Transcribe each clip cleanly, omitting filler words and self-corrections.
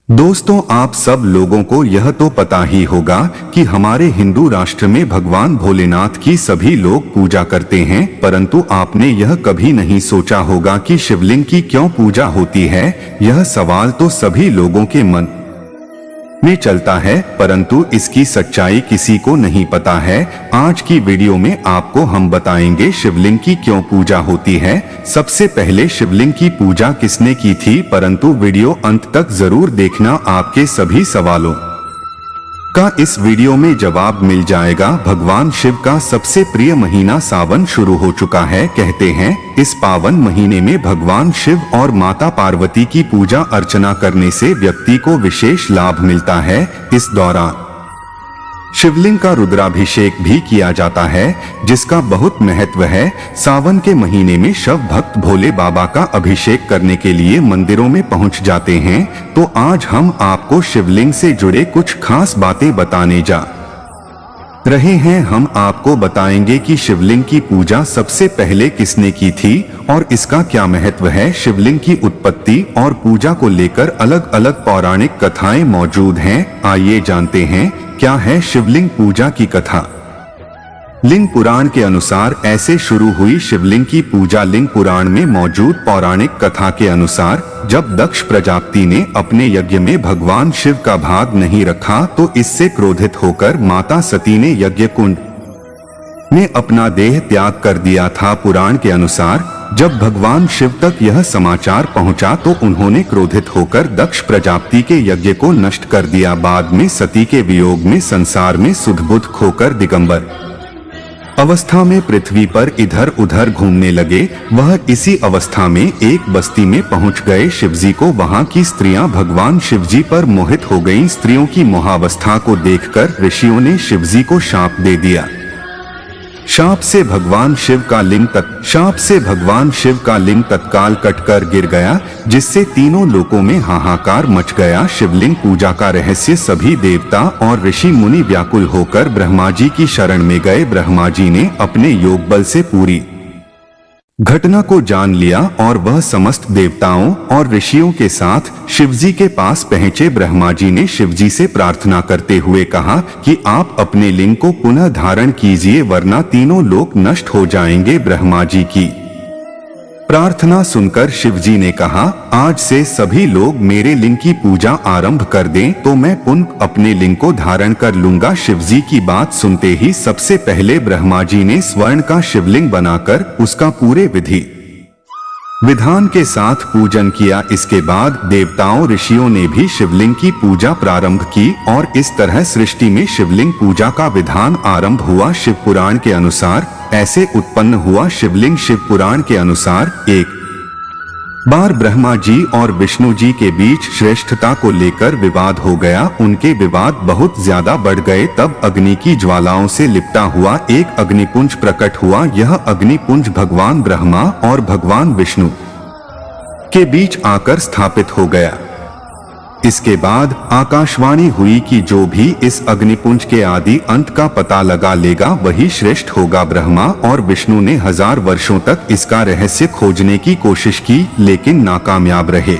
दोस्तों, आप सब लोगों को यह तो पता ही होगा कि हमारे हिंदू राष्ट्र में भगवान भोलेनाथ की सभी लोग पूजा करते हैं, परंतु आपने यह कभी नहीं सोचा होगा कि शिवलिंग की क्यों पूजा होती है। यह सवाल तो सभी लोगों के मन में चलता है, परंतु इसकी सच्चाई किसी को नहीं पता है। आज की वीडियो में आपको हम बताएंगे शिवलिंग की क्यों पूजा होती है। सबसे पहले शिवलिंग की पूजा किसने की थी, परंतु वीडियो अंत तक जरूर देखना, आपके सभी सवालों का इस वीडियो में जवाब मिल जाएगा। भगवान शिव का सबसे प्रिय महीना सावन शुरू हो चुका है। कहते हैं इस पावन महीने में भगवान शिव और माता पार्वती की पूजा अर्चना करने से व्यक्ति को विशेष लाभ मिलता है। इस दौरान शिवलिंग का रुद्राभिषेक भी किया जाता है, जिसका बहुत महत्व है। सावन के महीने में शव भक्त भोले बाबा का अभिषेक करने के लिए मंदिरों में पहुंच जाते हैं। तो आज हम आपको शिवलिंग से जुड़े कुछ खास बातें बताने जा रहे हैं। हम आपको बताएंगे कि शिवलिंग की पूजा सबसे पहले किसने की थी और इसका क्या महत्व है। शिवलिंग की उत्पत्ति और पूजा को लेकर अलग अलग पौराणिक कथाएं मौजूद हैं। आइए जानते हैं क्या है शिवलिंग पूजा की कथा। लिंग पुराण के अनुसार ऐसे शुरू हुई शिवलिंग की पूजा। लिंग पुराण में मौजूद पौराणिक कथा के अनुसार जब दक्ष प्रजापति ने अपने यज्ञ में भगवान शिव का भाग नहीं रखा तो इससे क्रोधित होकर माता सती ने यज्ञ कुंड में अपना देह त्याग कर दिया था। पुराण के अनुसार जब भगवान शिव तक यह समाचार पहुंचा तो उन्होंने क्रोधित होकर दक्ष प्रजापति के यज्ञ को नष्ट कर दिया। बाद में सती के वियोग में संसार में सुध-बुध खोकर दिगंबर अवस्था में पृथ्वी पर इधर उधर घूमने लगे। वह इसी अवस्था में एक बस्ती में पहुंच गए। शिवजी को वहां की स्त्रियां भगवान शिवजी पर मोहित हो गईं। स्त्रियों की मोहावस्था को देखकर ऋषियों ने शिवजी को शाप दे दिया। शाप से भगवान शिव का लिंग तत्काल कटकर गिर गया, जिससे तीनों लोकों में हाहाकार मच गया। शिवलिंग पूजा का रहस्य सभी देवता और ऋषि मुनि व्याकुल होकर ब्रह्मा जी की शरण में गए। ब्रह्मा जी ने अपने योग बल से पूरी घटना को जान लिया और वह समस्त देवताओं और ऋषियों के साथ शिवजी के पास पहुंचे। ब्रह्मा जी ने शिवजी से प्रार्थना करते हुए कहा कि आप अपने लिंग को पुनः धारण कीजिए, वरना तीनों लोक नष्ट हो जाएंगे। ब्रह्मा जी की प्रार्थना सुनकर शिवजी ने कहा, आज से सभी लोग मेरे लिंग की पूजा आरंभ कर दें तो मैं पुनः अपने लिंग को धारण कर लूंगा। शिवजी की बात सुनते ही सबसे पहले ब्रह्मा जी ने स्वर्ण का शिवलिंग बनाकर उसका पूरे विधि विधान के साथ पूजन किया। इसके बाद देवताओं ऋषियों ने भी शिवलिंग की पूजा प्रारंभ की और इस तरह सृष्टि में शिवलिंग पूजा का विधान आरंभ हुआ। शिव पुराण के अनुसार ऐसे उत्पन्न हुआ शिवलिंग। शिव पुराण के अनुसार एक बार ब्रह्मा जी और विष्णु जी के बीच श्रेष्ठता को लेकर विवाद हो गया। उनके विवाद बहुत ज्यादा बढ़ गए। तब अग्नि की ज्वालाओं से लिपटा हुआ एक अग्निपुंज प्रकट हुआ। यह अग्निपुंज भगवान ब्रह्मा और भगवान विष्णु के बीच आकर स्थापित हो गया। इसके बाद आकाशवाणी हुई कि जो भी इस अग्निपुंज के आदि अंत का पता लगा लेगा वही श्रेष्ठ होगा। ब्रह्मा और विष्णु ने 1000 वर्षों तक इसका रहस्य खोजने की कोशिश की, लेकिन नाकामयाब रहे।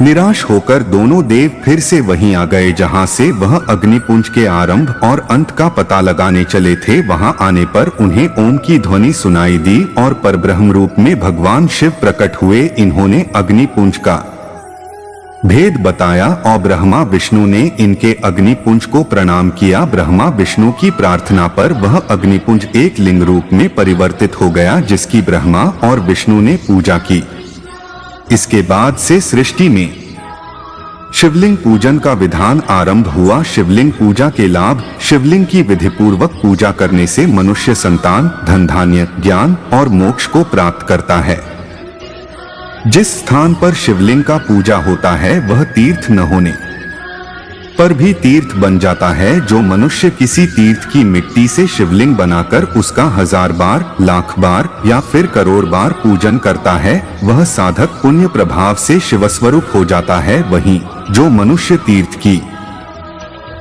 निराश होकर दोनों देव फिर से वहीं आ गए जहां से वह अग्निपुंज के आरंभ और अंत का पता लगाने चले थे। वहां आने पर उन्हें ओम की ध्वनि सुनाई दी और परब्रह्म रूप में भगवान शिव प्रकट हुए। इन्होंने अग्निपुंज का भेद बताया और ब्रह्मा विष्णु ने इनके अग्निपुंज को प्रणाम किया। ब्रह्मा विष्णु की प्रार्थना पर वह अग्निपुंज एक लिंग रूप में परिवर्तित हो गया, जिसकी ब्रह्मा और विष्णु ने पूजा की। इसके बाद से सृष्टि में शिवलिंग पूजन का विधान आरंभ हुआ। शिवलिंग पूजा के लाभ। शिवलिंग की विधि पूर्वक पूजा करने से मनुष्य संतान, धन धान्य, ज्ञान और मोक्ष को प्राप्त करता है। जिस स्थान पर शिवलिंग का पूजा होता है वह तीर्थ न होने पर भी तीर्थ बन जाता है। जो मनुष्य किसी तीर्थ की मिट्टी से शिवलिंग बनाकर उसका 1000 बार, लाख बार या फिर करोड़ बार पूजन करता है, वह साधक पुण्य प्रभाव से शिवस्वरूप हो जाता है। वहीं जो मनुष्य तीर्थ की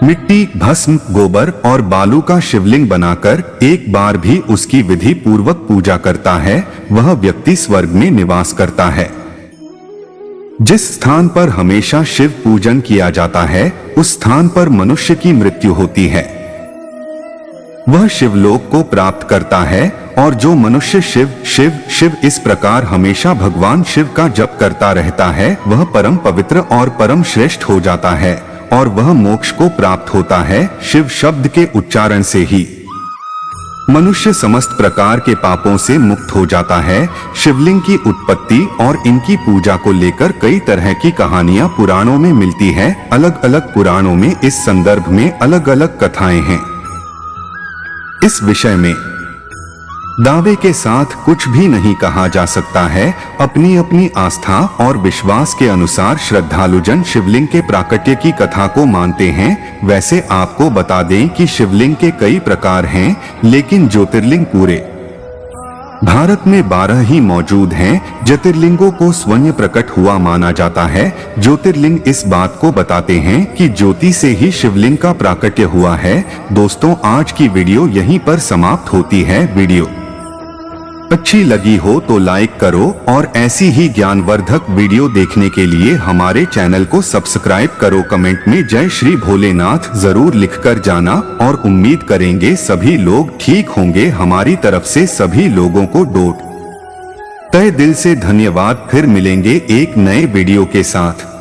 मिट्टी, भस्म, गोबर और बालू का शिवलिंग बनाकर एक बार भी उसकी विधि पूर्वक पूजा करता है, वह व्यक्ति स्वर्ग में निवास करता है। जिस स्थान पर हमेशा शिव पूजन किया जाता है उस स्थान पर मनुष्य की मृत्यु होती है, वह शिवलोक को प्राप्त करता है। और जो मनुष्य शिव शिव शिव इस प्रकार हमेशा भगवान शिव का जप करता रहता है वह परम पवित्र और परम श्रेष्ठ हो जाता है और वह मोक्ष को प्राप्त होता है। शिव शब्द के उच्चारण से ही मनुष्य समस्त प्रकार के पापों से मुक्त हो जाता है। शिवलिंग की उत्पत्ति और इनकी पूजा को लेकर कई तरह की कहानियां पुराणों में मिलती है। अलग अलग पुराणों में इस संदर्भ में अलग अलग कथाएं हैं। इस विषय में दावे के साथ कुछ भी नहीं कहा जा सकता है। अपनी अपनी आस्था और विश्वास के अनुसार श्रद्धालुजन शिवलिंग के प्राकट्य की कथा को मानते हैं। वैसे आपको बता दें कि शिवलिंग के कई प्रकार हैं, लेकिन ज्योतिर्लिंग पूरे भारत में 12 ही मौजूद हैं। ज्योतिर्लिंगों को स्वयं प्रकट हुआ माना जाता है। ज्योतिर्लिंग इस बात को बताते हैं कि ज्योति से ही शिवलिंग का प्राकट्य हुआ है। दोस्तों, आज की वीडियो यहीं पर समाप्त होती है। वीडियो अच्छी लगी हो तो लाइक करो और ऐसी ही ज्ञानवर्धक वीडियो देखने के लिए हमारे चैनल को सब्सक्राइब करो। कमेंट में जय श्री भोलेनाथ जरूर लिखकर जाना और उम्मीद करेंगे सभी लोग ठीक होंगे। हमारी तरफ से सभी लोगों को तहे दिल से धन्यवाद। फिर मिलेंगे एक नए वीडियो के साथ।